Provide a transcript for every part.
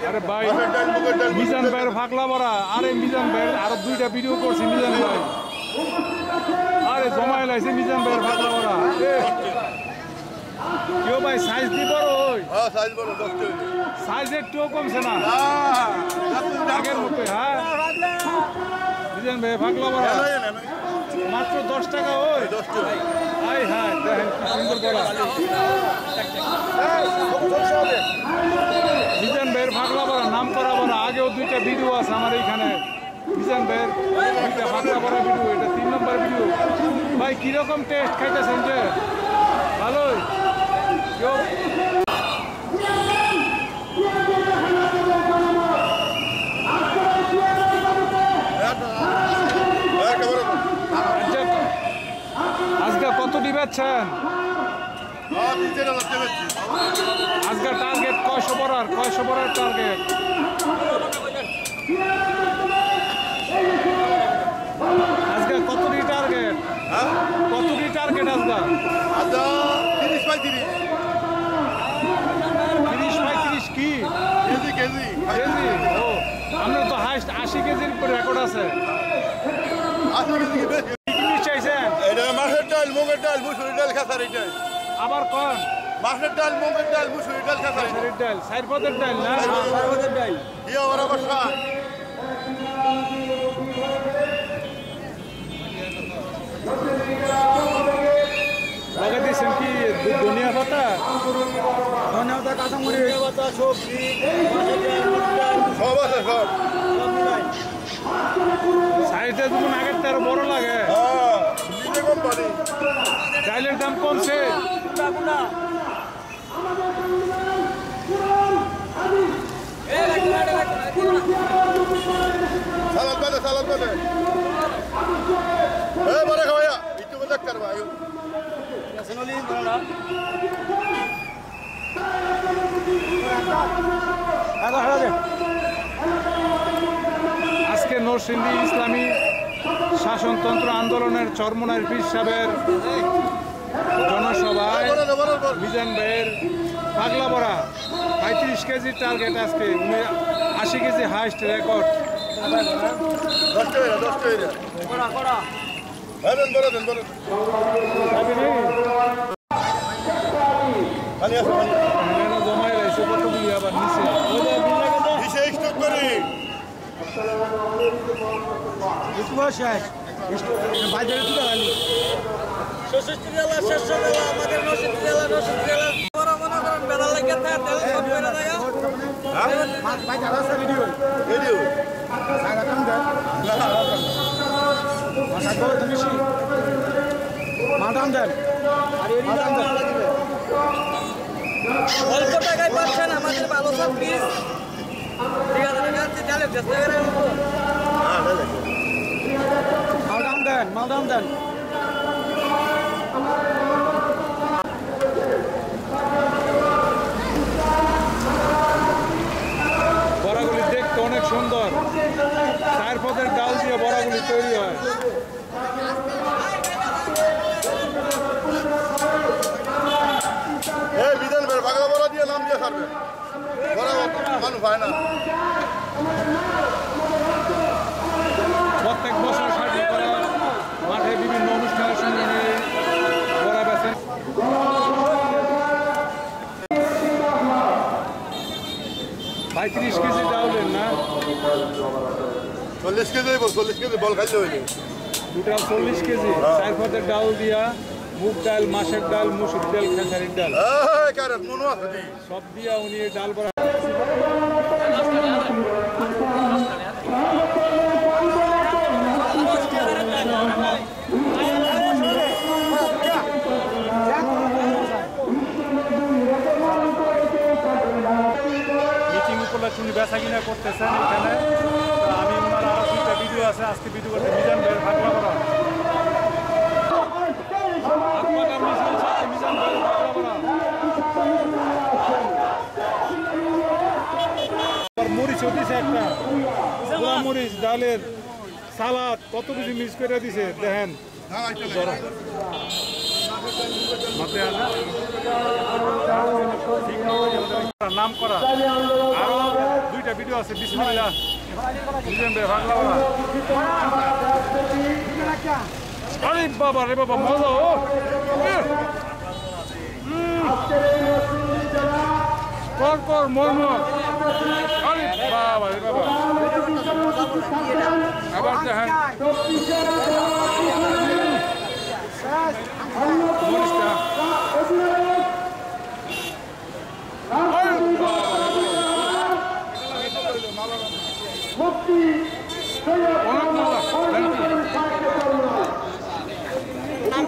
আরে ভাই মিজান ভাইয়ের ফাঁকলা বড়া। আরে মিজান ভাইয়ের আরো 2টা ভিডিও করছি মিজান ভাই। আরে জমাই লাইছে মিজান ভাইয়ের ফাঁকলা বড়া। কেউ ভাই সাইজ দি বড় ওই? হ্যাঁ সাইজ বড় 10 টাকা। সাইজ একটুও কমছে না আগের মতো। হ্যাঁ মিজান ভাই ফাঁকলা বড়া মাত্র 10 টাকা। ওই 10 টাকা। আই হ্যাঁ দেখেন কি সুন্দর বড়া। মিজান ভাইয়ের ফাঁকলা বড়া নাম করা বড়া। আগেও 2টা ভিডিও আছে আমার এইখানে মিজান ভাইয়ের 2টা ফাঁকলা বড়া ভিডিও। এটা 3 নম্বর ভিডিও। ভাই কিরকম টেস্ট খাইতেছেন যে? ভালোই। আজকে কত দিবেছেন? আজকে টার্গেট কয়শো বড়ার? কয়শো বড়ার টার্গেট? আজকে কতটি টার্গেট? কতটি টার্গেট আজকে? 30-35 কি কেজি কেজি কেজি? ও আমরা তো হাইস্ট 80 কেজির রেকর্ড আছে। চাইছেন এটা মাছের ডাল, মুগের ডাল, মুসুরির ডাল, খেসারির ডাল। আবার কোন? মাছের ডাল, মুগের ডাল, মুসুরির ডাল, খেসারির ডাল। সাইরপদের ডাল না? সাইরপদের ডাল। ইয়া ওরা বসা। লাগা দিয়েছেন কি ধনিয়া পাতা? ধনিয়া পাতা, কাঁচামরিচ, ধনিয়া পাতা, সবজি, সব আছে সব। সাইজটা যখন আগের তার বড় লাগে। হ্যাঁ নিজে কোম্পানি। ডালের দাম কমছে। সালাদ বাদে সালাদ বাদে। এই বড় খাওয়া একটু মজা কর ভাই। আসলে বড়া আজকে নরসিংদী ইসলামী শাসনতন্ত্র আন্দোলনের চরমনাইর পীর সাহেবের জনসভায় মিজান ভাইয়ের পাগলা বড়া 35 কেজির টার্গেট। আজকে 80 কেজি হাইস্ট রেকর্ড। 10 টাকা 10 টাকা বড়া বড়া। দেন বড় দেন বড়। খালি আছে খালি। এখানে জমাই রাইছে কতগুলি আবার নিচে। নিচে স্টক করে। বাজারে তুলে আনি 66 জেলা 600 জেলা আমাদের 69 জেলা 69 জেলা বড় মনে করেন বেলা লাগে থাকে তেল সব করে দেয়। হ্যাঁ ভাই যারা আছে ভিডিও ভিডিও সারা কাম দেন না ভাষা করে তুমি কি মাদাম দেন আর এরি দাম লাগবে। অল্প টাকায় পাচ্ছেন আমাদের ভালো সব পিস। ঠিক আছে কাছে চলে চেষ্টা করেন। হ্যাঁ দেন মাদাম দেন মাদাম দেন। বড়াগুলি দেখতে অনেক সুন্দর। 4 পদের ডাল দিয়ে বড়াগুলি তৈরি হয়। এই বিধান বের বাগলা বড়া দিয়ে নাম দিয়ে ছাড়বে। বড়া মানুষ হয় না। প্রত্যেক বছর সার্টিং করা মাঠে বিভিন্ন অনুষ্ঠানের সঙ্গে বড়া বেছেন। ভাই 30 কেজি ডাউলেন না? 40 কেজি 40 কেজি বল খাইলে হইলে। Total 40 KG. 4 পদের ডাল দিয়া মুগ ডাল, মাছের ডাল, মুসুর ডাল, খেসারির ডাল এই কারণ মনো আছে দি সব দিয়া উনি ডাল বড়া। মিটিং উপলক্ষে উনি বেচা কিনা করতেছেন এখানে। আমি ওনার আরো 2টা ভিডিও আছে আজকে ভিডিও করতে মিজান ভাইয়ের ফাঁকলা বড়া। মিজান ভাইয়ের ফাঁকলা বড়া। মরিচও দিছে একটা মরিচ ডালের সালাদ কত কিছু মিক্স করে দিছে দেখেন। মাথায় আনা নাম করা আরো দুইটা ভিডিও আছে বিসমিল্লাহ বুঝলেন ভাই বাংলা আরে বাবা রে বাবা মজা ও কর কর মর্ম আরে বাবা রে বাবা আবার দেখেন মরিচটা অনেক মজা ইউটিউব চ্যানেল নাম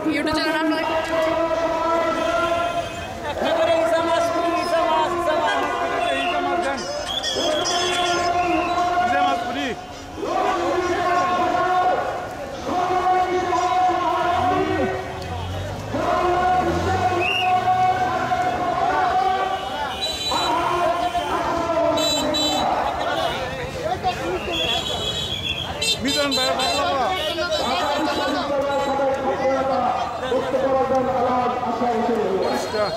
একটা করে ইসা মাছ মিজান ভাই পরিষ্কার